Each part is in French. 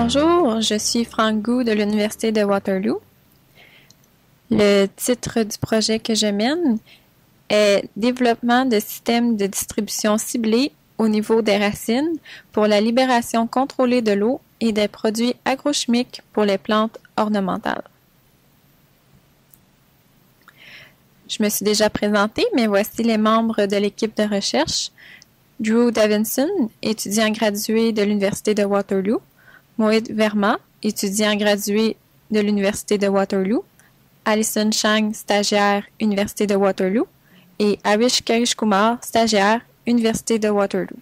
Bonjour, je suis Franck Gou de l'Université de Waterloo. Le titre du projet que je mène est « Développement de systèmes de distribution ciblés au niveau des racines pour la libération contrôlée de l'eau et des produits agrochimiques pour les plantes ornementales ». Je me suis déjà présentée, mais voici les membres de l'équipe de recherche. Drew Davidson, étudiant gradué de l'Université de Waterloo. Mohit Verma, étudiant gradué de l'Université de Waterloo. Alison Chang, stagiaire, Université de Waterloo. Et Arish Karishkumar, stagiaire, Université de Waterloo.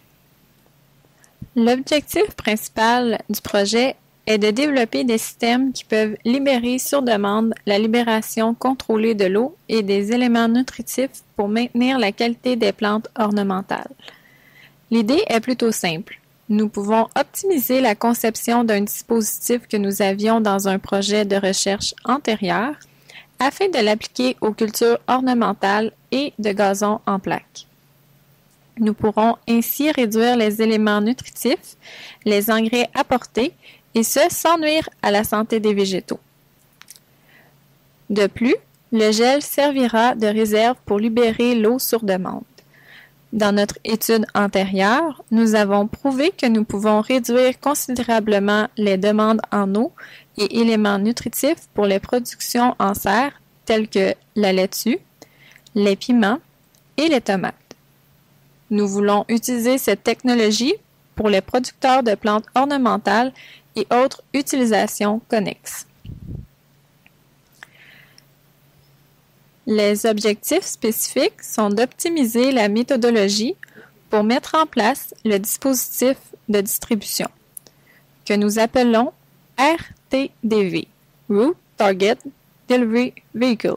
L'objectif principal du projet est de développer des systèmes qui peuvent libérer sur demande la libération contrôlée de l'eau et des éléments nutritifs pour maintenir la qualité des plantes ornementales. L'idée est plutôt simple. Nous pouvons optimiser la conception d'un dispositif que nous avions dans un projet de recherche antérieur afin de l'appliquer aux cultures ornementales et de gazon en plaques. Nous pourrons ainsi réduire les éléments nutritifs, les engrais apportés, et ce sans nuire à la santé des végétaux. De plus, le gel servira de réserve pour libérer l'eau sur demande. Dans notre étude antérieure, nous avons prouvé que nous pouvons réduire considérablement les demandes en eau et éléments nutritifs pour les productions en serre telles que la laitue, les piments et les tomates. Nous voulons utiliser cette technologie pour les producteurs de plantes ornementales et autres utilisations connexes. Les objectifs spécifiques sont d'optimiser la méthodologie pour mettre en place le dispositif de distribution, que nous appelons RTDV, Route Target Delivery Vehicle.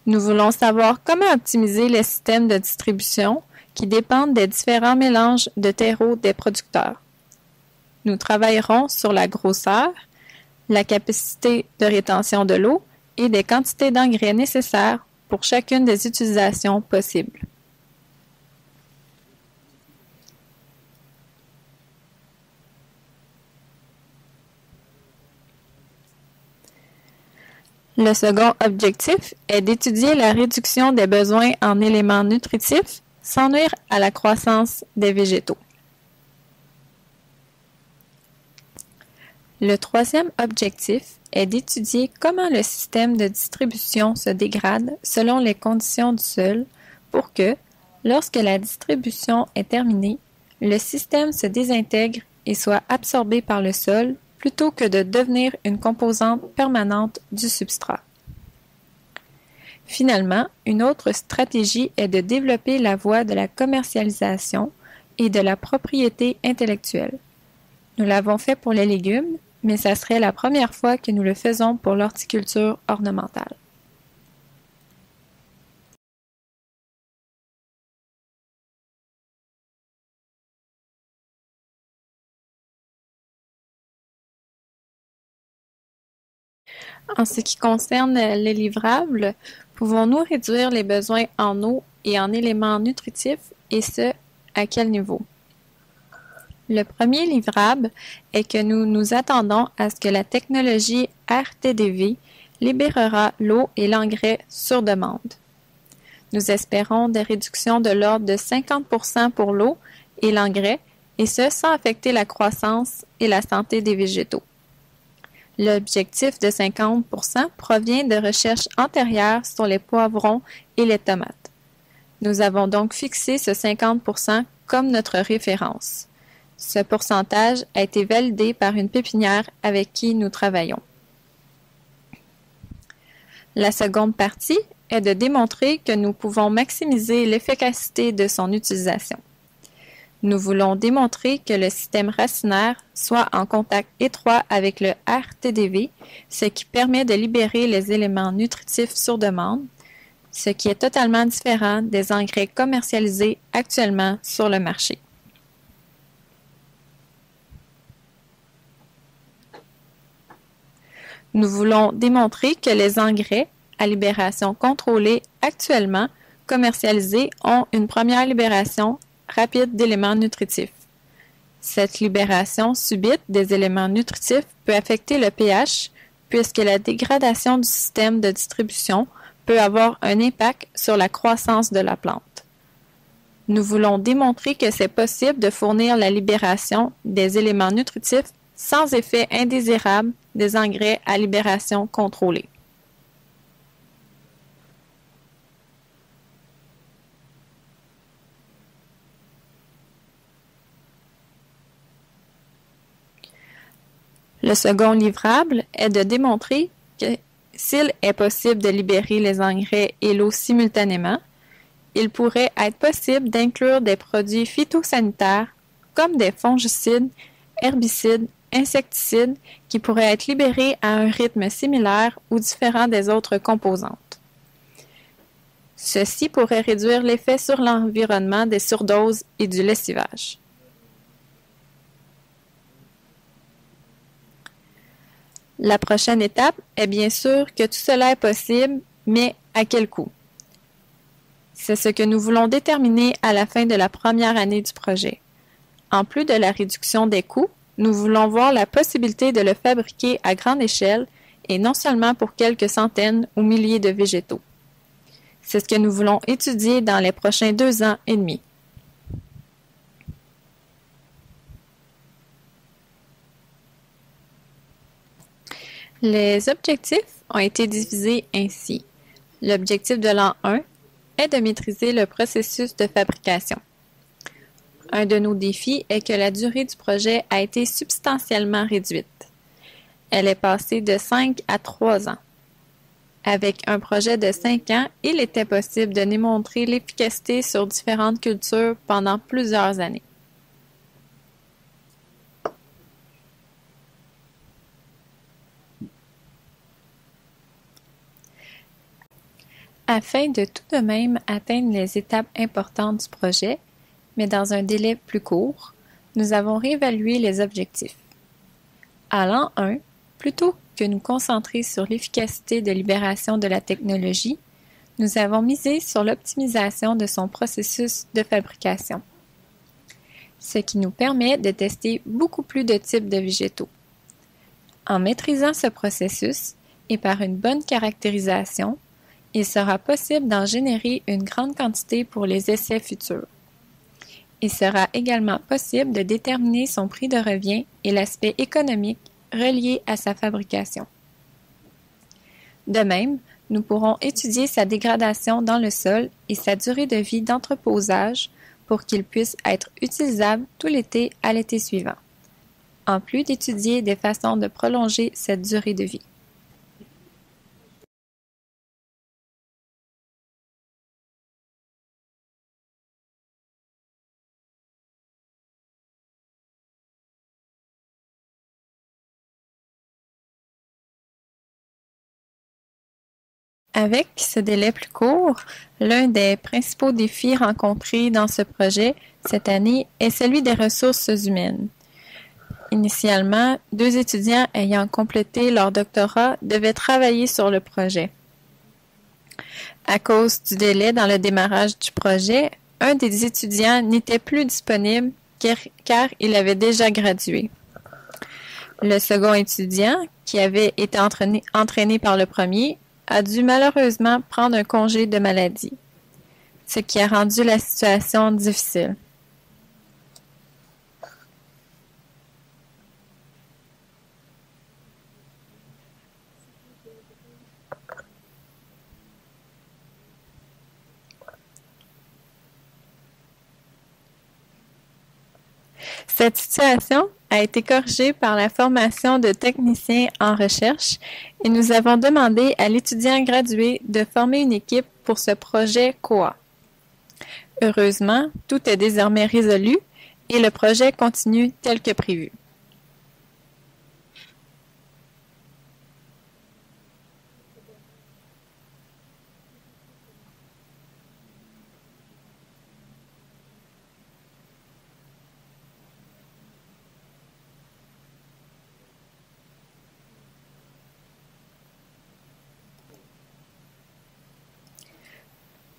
Nous voulons savoir comment optimiser les systèmes de distribution qui dépendent des différents mélanges de terreaux des producteurs. Nous travaillerons sur la grosseur, la capacité de rétention de l'eau et des quantités d'engrais nécessaires pour chacune des utilisations possibles. Le second objectif est d'étudier la réduction des besoins en éléments nutritifs sans nuire à la croissance des végétaux. Le troisième objectif est d'étudier comment le système de distribution se dégrade selon les conditions du sol pour que, lorsque la distribution est terminée, le système se désintègre et soit absorbé par le sol plutôt que de devenir une composante permanente du substrat. Finalement, une autre stratégie est de développer la voie de la commercialisation et de la propriété intellectuelle. Nous l'avons fait pour les légumes, mais ça serait la première fois que nous le faisons pour l'horticulture ornementale. En ce qui concerne les livrables, pouvons-nous réduire les besoins en eau et en éléments nutritifs, et ce, à quel niveau? Le premier livrable est que nous nous attendons à ce que la technologie RTDV libérera l'eau et l'engrais sur demande. Nous espérons des réductions de l'ordre de 50% pour l'eau et l'engrais, et ce sans affecter la croissance et la santé des végétaux. L'objectif de 50% provient de recherches antérieures sur les poivrons et les tomates. Nous avons donc fixé ce 50% comme notre référence. Ce pourcentage a été validé par une pépinière avec qui nous travaillons. La seconde partie est de démontrer que nous pouvons maximiser l'efficacité de son utilisation. Nous voulons démontrer que le système racinaire soit en contact étroit avec le RTDV, ce qui permet de libérer les éléments nutritifs sur demande, ce qui est totalement différent des engrais commercialisés actuellement sur le marché. Nous voulons démontrer que les engrais à libération contrôlée actuellement commercialisés ont une première libération rapide d'éléments nutritifs. Cette libération subite des éléments nutritifs peut affecter le pH, puisque la dégradation du système de distribution peut avoir un impact sur la croissance de la plante. Nous voulons démontrer que c'est possible de fournir la libération des éléments nutritifs sans effet indésirable des engrais à libération contrôlée. Le second livrable est de démontrer que s'il est possible de libérer les engrais et l'eau simultanément, il pourrait être possible d'inclure des produits phytosanitaires comme des fongicides, herbicides, insecticides qui pourraient être libérés à un rythme similaire ou différent des autres composantes. Ceci pourrait réduire l'effet sur l'environnement des surdoses et du lessivage. La prochaine étape est bien sûr que tout cela est possible, mais à quel coût? C'est ce que nous voulons déterminer à la fin de la première année du projet. En plus de la réduction des coûts, nous voulons voir la possibilité de le fabriquer à grande échelle et non seulement pour quelques centaines ou milliers de végétaux. C'est ce que nous voulons étudier dans les prochains 2 ans et demi. Les objectifs ont été divisés ainsi. L'objectif de l'an 1 est de maîtriser le processus de fabrication. Un de nos défis est que la durée du projet a été substantiellement réduite. Elle est passée de 5 à 3 ans. Avec un projet de 5 ans, il était possible de démontrer l'efficacité sur différentes cultures pendant plusieurs années. Afin de tout de même atteindre les étapes importantes du projet, mais dans un délai plus court, nous avons réévalué les objectifs. À l'an 1, plutôt que nous concentrer sur l'efficacité de libération de la technologie, nous avons misé sur l'optimisation de son processus de fabrication, ce qui nous permet de tester beaucoup plus de types de végétaux. En maîtrisant ce processus et par une bonne caractérisation, il sera possible d'en générer une grande quantité pour les essais futurs. Il sera également possible de déterminer son prix de revient et l'aspect économique relié à sa fabrication. De même, nous pourrons étudier sa dégradation dans le sol et sa durée de vie d'entreposage pour qu'il puisse être utilisable tout l'été à l'été suivant, en plus d'étudier des façons de prolonger cette durée de vie. Avec ce délai plus court, l'un des principaux défis rencontrés dans ce projet cette année est celui des ressources humaines. Initialement, 2 étudiants ayant complété leur doctorat devaient travailler sur le projet. À cause du délai dans le démarrage du projet, un des étudiants n'était plus disponible car il avait déjà gradué. Le second étudiant, qui avait été entraîné par le premier, a dû malheureusement prendre un congé de maladie, ce qui a rendu la situation difficile. Cette situation a été corrigée par la formation de techniciens en recherche et nous avons demandé à l'étudiant gradué de former une équipe pour ce projet COA. Heureusement, tout est désormais résolu et le projet continue tel que prévu.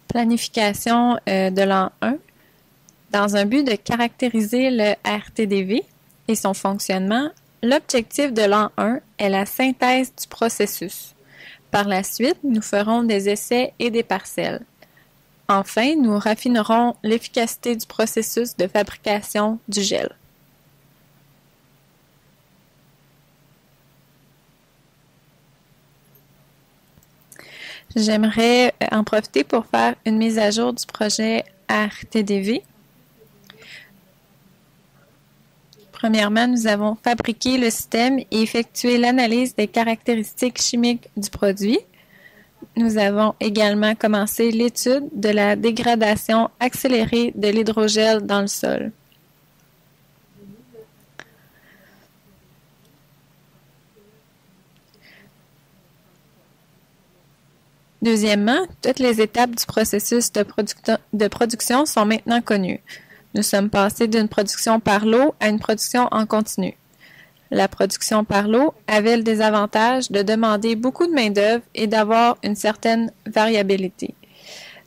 Planification de l'an 1. Dans un but de caractériser le RTDV et son fonctionnement, l'objectif de l'an 1 est la synthèse du processus. Par la suite, nous ferons des essais et des parcelles. Enfin, nous raffinerons l'efficacité du processus de fabrication du gel. J'aimerais en profiter pour faire une mise à jour du projet RTDV. Premièrement, nous avons fabriqué le système et effectué l'analyse des caractéristiques chimiques du produit. Nous avons également commencé l'étude de la dégradation accélérée de l'hydrogel dans le sol. Deuxièmement, toutes les étapes du processus de production sont maintenant connues. Nous sommes passés d'une production par lot à une production en continu. La production par lot avait le désavantage de demander beaucoup de main-d'œuvre et d'avoir une certaine variabilité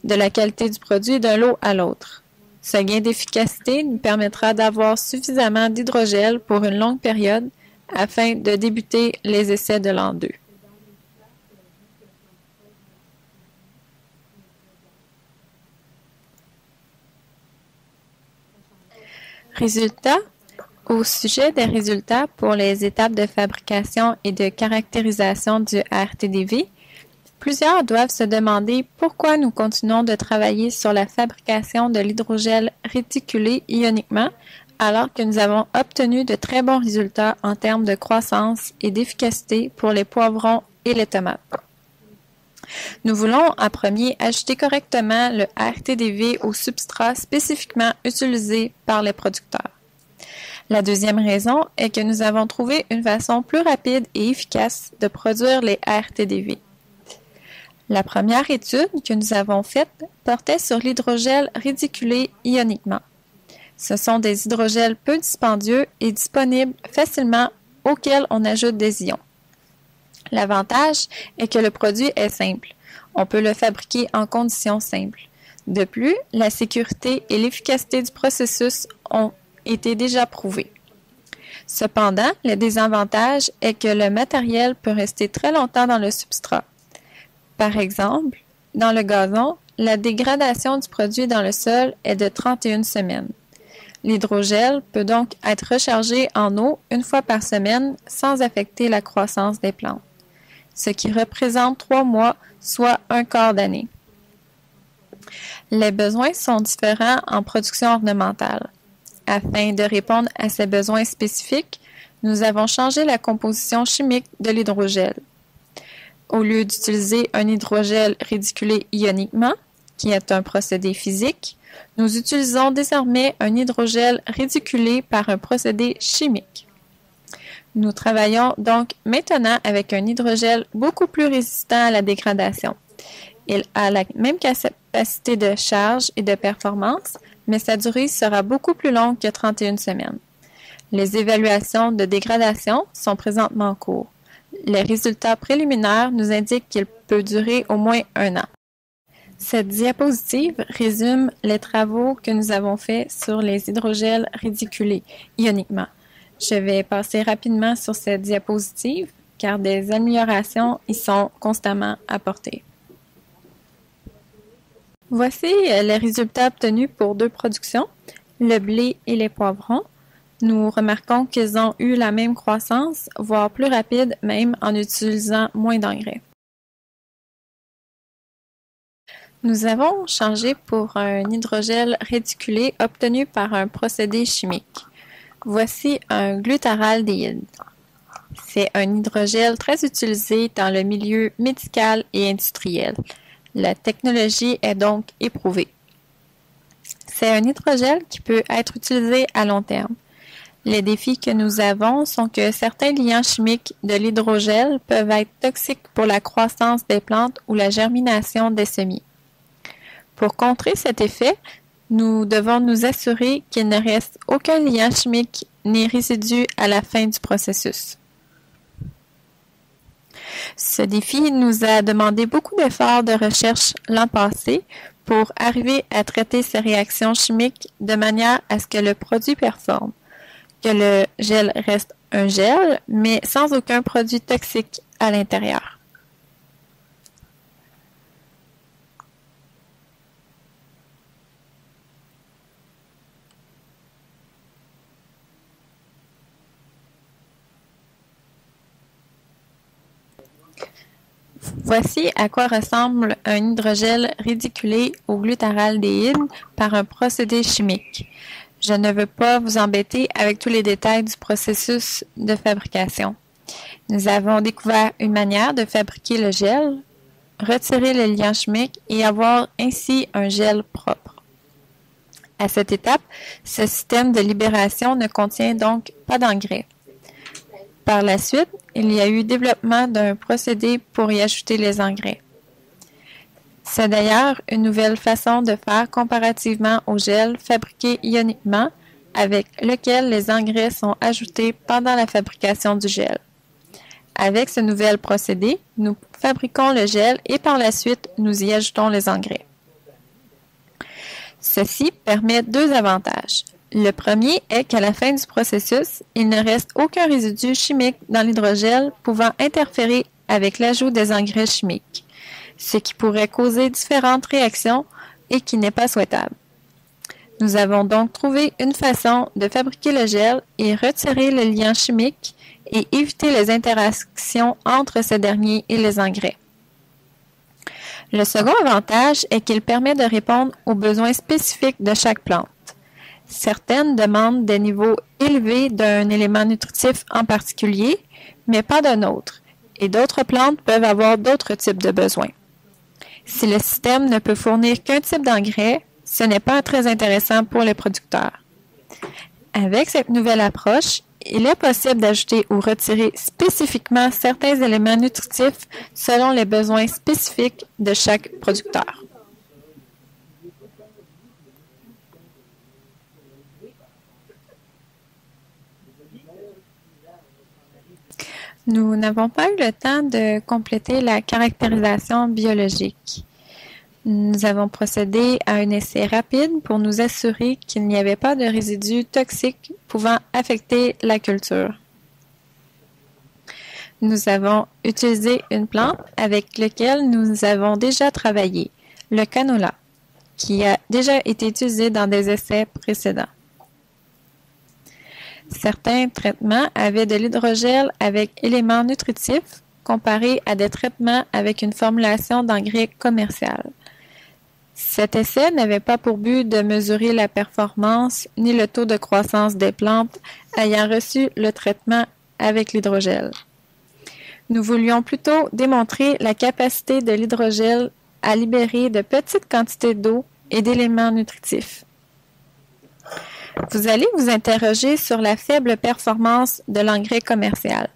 de la qualité du produit d'un lot à l'autre. Ce gain d'efficacité nous permettra d'avoir suffisamment d'hydrogel pour une longue période afin de débuter les essais de l'an 2. Résultats. Au sujet des résultats pour les étapes de fabrication et de caractérisation du RTDV, plusieurs doivent se demander pourquoi nous continuons de travailler sur la fabrication de l'hydrogel réticulé ioniquement alors que nous avons obtenu de très bons résultats en termes de croissance et d'efficacité pour les poivrons et les tomates. Nous voulons en premier ajouter correctement le RTDV au substrat spécifiquement utilisé par les producteurs. La deuxième raison est que nous avons trouvé une façon plus rapide et efficace de produire les RTDV. La première étude que nous avons faite portait sur l'hydrogel réticulé ioniquement. Ce sont des hydrogels peu dispendieux et disponibles facilement auxquels on ajoute des ions. L'avantage est que le produit est simple. On peut le fabriquer en conditions simples. De plus, la sécurité et l'efficacité du processus ont été déjà prouvés. Cependant, le désavantage est que le matériel peut rester très longtemps dans le substrat. Par exemple, dans le gazon, la dégradation du produit dans le sol est de 31 semaines. L'hydrogel peut donc être rechargé en eau une fois par semaine sans affecter la croissance des plantes, ce qui représente 3 mois, soit un quart d'année. Les besoins sont différents en production ornementale. Afin de répondre à ces besoins spécifiques, nous avons changé la composition chimique de l'hydrogel. Au lieu d'utiliser un hydrogel réticulé ioniquement, qui est un procédé physique, nous utilisons désormais un hydrogel réticulé par un procédé chimique. Nous travaillons donc maintenant avec un hydrogel beaucoup plus résistant à la dégradation. Il a la même capacité de charge et de performance, mais sa durée sera beaucoup plus longue que 31 semaines. Les évaluations de dégradation sont présentement en cours. Les résultats préliminaires nous indiquent qu'il peut durer au moins 1 an. Cette diapositive résume les travaux que nous avons faits sur les hydrogels réticulés ioniquement. Je vais passer rapidement sur cette diapositive car des améliorations y sont constamment apportées. Voici les résultats obtenus pour 2 productions, le blé et les poivrons. Nous remarquons qu'ils ont eu la même croissance, voire plus rapide même en utilisant moins d'engrais. Nous avons changé pour un hydrogel réticulé obtenu par un procédé chimique. Voici un glutáraldéhyde. C'est un hydrogel très utilisé dans le milieu médical et industriel. La technologie est donc éprouvée. C'est un hydrogel qui peut être utilisé à long terme. Les défis que nous avons sont que certains liants chimiques de l'hydrogel peuvent être toxiques pour la croissance des plantes ou la germination des semis. Pour contrer cet effet, nous devons nous assurer qu'il ne reste aucun liant chimique ni résidu à la fin du processus. Ce défi nous a demandé beaucoup d'efforts de recherche l'an passé pour arriver à traiter ces réactions chimiques de manière à ce que le produit performe, que le gel reste un gel, mais sans aucun produit toxique à l'intérieur. Voici à quoi ressemble un hydrogel réticulé au glutáraldéhyde par un procédé chimique. Je ne veux pas vous embêter avec tous les détails du processus de fabrication. Nous avons découvert une manière de fabriquer le gel, retirer le liant chimique et avoir ainsi un gel propre. À cette étape, ce système de libération ne contient donc pas d'engrais. Par la suite, il y a eu développement d'un procédé pour y ajouter les engrais. C'est d'ailleurs une nouvelle façon de faire comparativement au gel fabriqué ioniquement avec lequel les engrais sont ajoutés pendant la fabrication du gel. Avec ce nouvel procédé, nous fabriquons le gel et par la suite, nous y ajoutons les engrais. Ceci permet deux avantages. Le premier est qu'à la fin du processus, il ne reste aucun résidu chimique dans l'hydrogel pouvant interférer avec l'ajout des engrais chimiques, ce qui pourrait causer différentes réactions et qui n'est pas souhaitable. Nous avons donc trouvé une façon de fabriquer le gel et retirer le liant chimique et éviter les interactions entre ce dernier et les engrais. Le second avantage est qu'il permet de répondre aux besoins spécifiques de chaque plante. Certaines demandent des niveaux élevés d'un élément nutritif en particulier, mais pas d'un autre, et d'autres plantes peuvent avoir d'autres types de besoins. Si le système ne peut fournir qu'un type d'engrais, ce n'est pas très intéressant pour les producteurs. Avec cette nouvelle approche, il est possible d'ajouter ou retirer spécifiquement certains éléments nutritifs selon les besoins spécifiques de chaque producteur. Nous n'avons pas eu le temps de compléter la caractérisation biologique. Nous avons procédé à un essai rapide pour nous assurer qu'il n'y avait pas de résidus toxiques pouvant affecter la culture. Nous avons utilisé une plante avec laquelle nous avons déjà travaillé, le canola, qui a déjà été utilisé dans des essais précédents. Certains traitements avaient de l'hydrogel avec éléments nutritifs comparés à des traitements avec une formulation d'engrais commercial. Cet essai n'avait pas pour but de mesurer la performance ni le taux de croissance des plantes ayant reçu le traitement avec l'hydrogel. Nous voulions plutôt démontrer la capacité de l'hydrogel à libérer de petites quantités d'eau et d'éléments nutritifs. Vous allez vous interroger sur la faible performance de l'engrais commercial.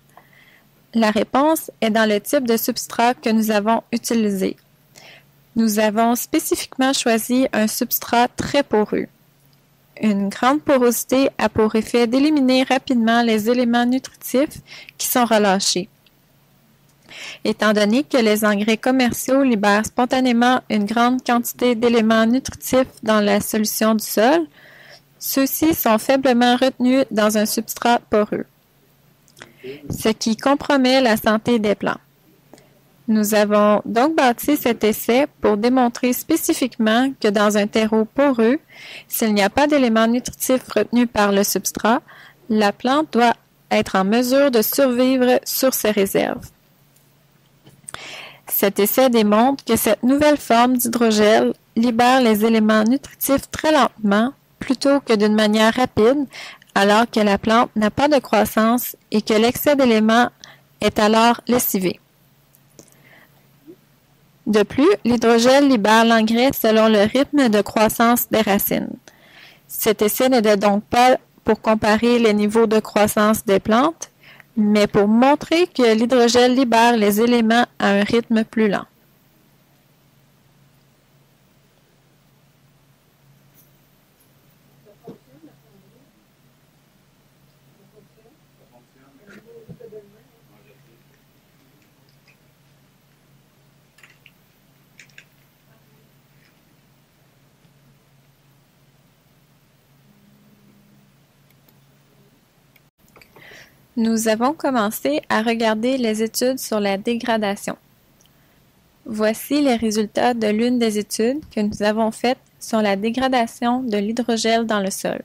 La réponse est dans le type de substrat que nous avons utilisé. Nous avons spécifiquement choisi un substrat très poreux. Une grande porosité a pour effet d'éliminer rapidement les éléments nutritifs qui sont relâchés. Étant donné que les engrais commerciaux libèrent spontanément une grande quantité d'éléments nutritifs dans la solution du sol, ceux-ci sont faiblement retenus dans un substrat poreux, ce qui compromet la santé des plants. Nous avons donc bâti cet essai pour démontrer spécifiquement que dans un terreau poreux, s'il n'y a pas d'éléments nutritifs retenus par le substrat, la plante doit être en mesure de survivre sur ses réserves. Cet essai démontre que cette nouvelle forme d'hydrogel libère les éléments nutritifs très lentement plutôt que d'une manière rapide, alors que la plante n'a pas de croissance et que l'excès d'éléments est alors lessivé. De plus, l'hydrogel libère l'engrais selon le rythme de croissance des racines. Cet essai n'était donc pas pour comparer les niveaux de croissance des plantes, mais pour montrer que l'hydrogel libère les éléments à un rythme plus lent. Nous avons commencé à regarder les études sur la dégradation. Voici les résultats de l'une des études que nous avons faites sur la dégradation de l'hydrogel dans le sol.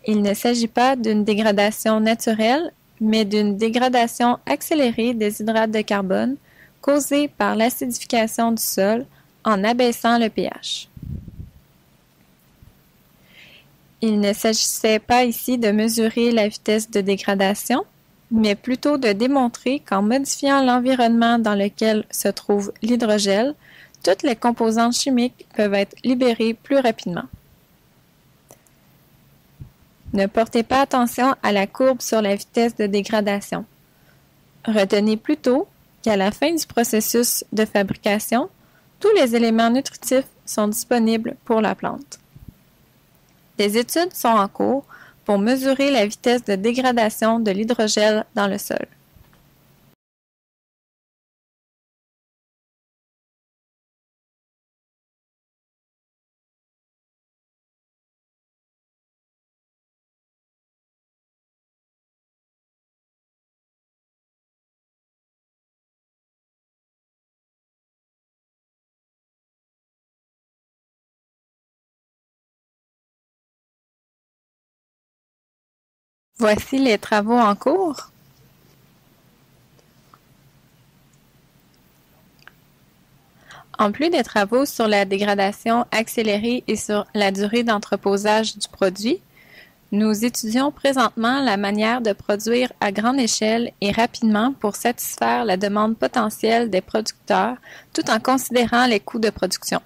Il ne s'agit pas d'une dégradation naturelle, mais d'une dégradation accélérée des hydrates de carbone causée par l'acidification du sol en abaissant le pH. Il ne s'agissait pas ici de mesurer la vitesse de dégradation, mais plutôt de démontrer qu'en modifiant l'environnement dans lequel se trouve l'hydrogel, toutes les composantes chimiques peuvent être libérées plus rapidement. Ne portez pas attention à la courbe sur la vitesse de dégradation. Retenez plutôt qu'à la fin du processus de fabrication, tous les éléments nutritifs sont disponibles pour la plante. Des études sont en cours pour mesurer la vitesse de dégradation de l'hydrogel dans le sol. Voici les travaux en cours. En plus des travaux sur la dégradation accélérée et sur la durée d'entreposage du produit, nous étudions présentement la manière de produire à grande échelle et rapidement pour satisfaire la demande potentielle des producteurs tout en considérant les coûts de production.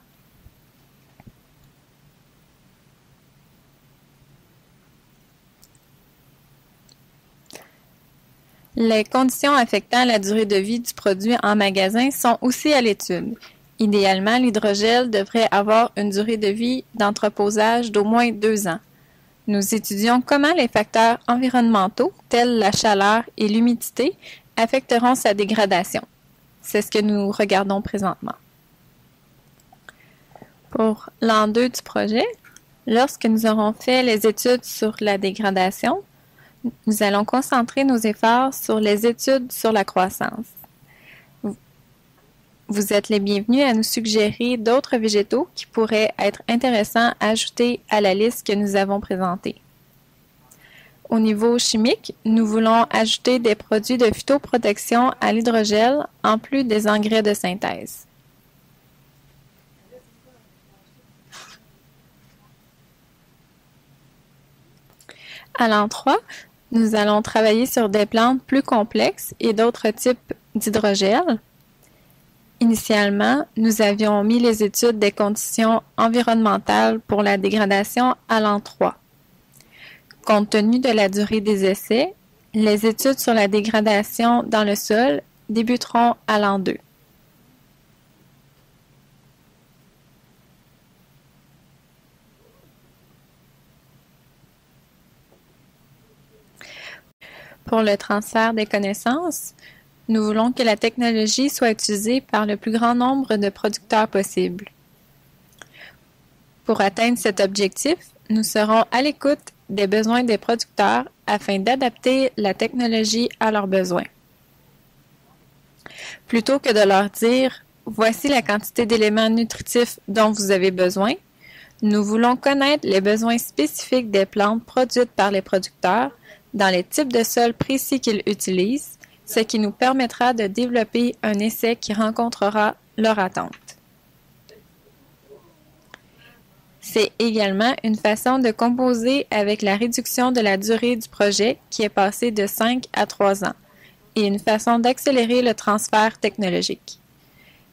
Les conditions affectant la durée de vie du produit en magasin sont aussi à l'étude. Idéalement, l'hydrogel devrait avoir une durée de vie d'entreposage d'au moins 2 ans. Nous étudions comment les facteurs environnementaux, tels la chaleur et l'humidité, affecteront sa dégradation. C'est ce que nous regardons présentement. Pour l'an 2 du projet, lorsque nous aurons fait les études sur la dégradation, nous allons concentrer nos efforts sur les études sur la croissance. Vous êtes les bienvenus à nous suggérer d'autres végétaux qui pourraient être intéressants à ajouter à la liste que nous avons présentée. Au niveau chimique, nous voulons ajouter des produits de phytoprotection à l'hydrogel en plus des engrais de synthèse. À l'an 3, nous allons travailler sur des plantes plus complexes et d'autres types d'hydrogel. Initialement, nous avions mis les études des conditions environnementales pour la dégradation à l'an 3. Compte tenu de la durée des essais, les études sur la dégradation dans le sol débuteront à l'an 2. Pour le transfert des connaissances, nous voulons que la technologie soit utilisée par le plus grand nombre de producteurs possible. Pour atteindre cet objectif, nous serons à l'écoute des besoins des producteurs afin d'adapter la technologie à leurs besoins. Plutôt que de leur dire « Voici la quantité d'éléments nutritifs dont vous avez besoin », nous voulons connaître les besoins spécifiques des plantes produites par les producteurs dans les types de sols précis qu'ils utilisent, ce qui nous permettra de développer un essai qui rencontrera leur attente. C'est également une façon de composer avec la réduction de la durée du projet qui est passée de 5 à 3 ans et une façon d'accélérer le transfert technologique.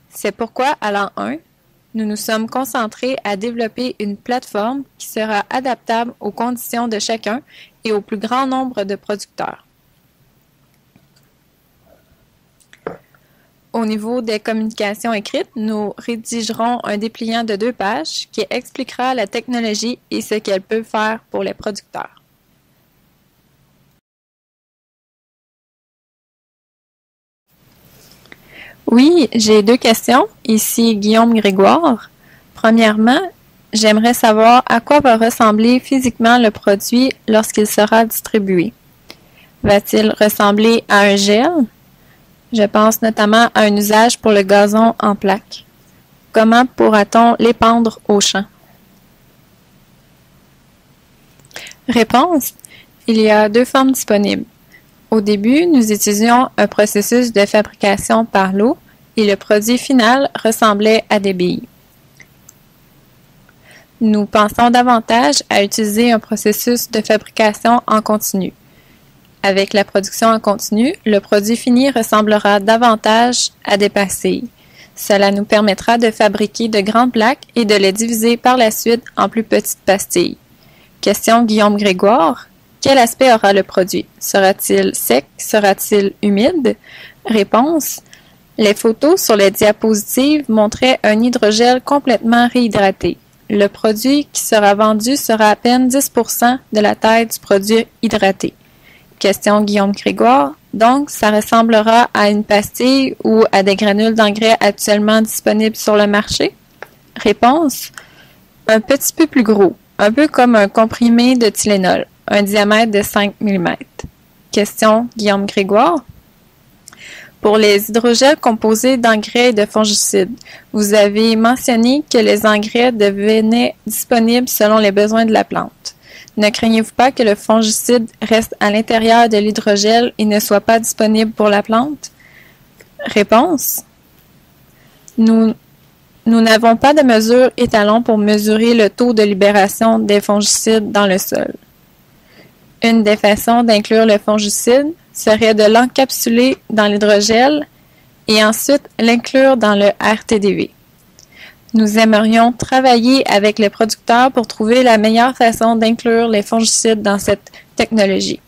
C'est pourquoi, à l'an 1, nous nous sommes concentrés à développer une plateforme qui sera adaptable aux conditions de chacun et au plus grand nombre de producteurs. Au niveau des communications écrites, nous rédigerons un dépliant de 2 pages qui expliquera la technologie et ce qu'elle peut faire pour les producteurs. Oui, j'ai 2 questions. Ici Guillaume Grégoire. Premièrement, j'aimerais savoir à quoi va ressembler physiquement le produit lorsqu'il sera distribué. Va-t-il ressembler à un gel? Je pense notamment à un usage pour le gazon en plaques. Comment pourra-t-on l'épandre au champ? Réponse. Il y a deux formes disponibles. Au début, nous utilisions un processus de fabrication par l'eau et le produit final ressemblait à des billes. Nous pensons davantage à utiliser un processus de fabrication en continu. Avec la production en continu, le produit fini ressemblera davantage à des pastilles. Cela nous permettra de fabriquer de grandes plaques et de les diviser par la suite en plus petites pastilles. Question Guillaume Grégoire. Quel aspect aura le produit? Sera-t-il sec? Sera-t-il humide? Réponse. Les photos sur les diapositives montraient un hydrogel complètement réhydraté. Le produit qui sera vendu sera à peine 10% de la taille du produit hydraté. Question Guillaume Grégoire. Donc, ça ressemblera à une pastille ou à des granules d'engrais actuellement disponibles sur le marché? Réponse. Un petit peu plus gros, un peu comme un comprimé de Tylenol, un diamètre de 5 mm. Question Guillaume Grégoire. Pour les hydrogels composés d'engrais et de fongicides, vous avez mentionné que les engrais devenaient disponibles selon les besoins de la plante. Ne craignez-vous pas que le fongicide reste à l'intérieur de l'hydrogel et ne soit pas disponible pour la plante? Réponse. Nous n'avons pas de mesure étalon pour mesurer le taux de libération des fongicides dans le sol. Une des façons d'inclure le fongicide serait de l'encapsuler dans l'hydrogel et ensuite l'inclure dans le RTDV. Nous aimerions travailler avec les producteurs pour trouver la meilleure façon d'inclure les fongicides dans cette technologie.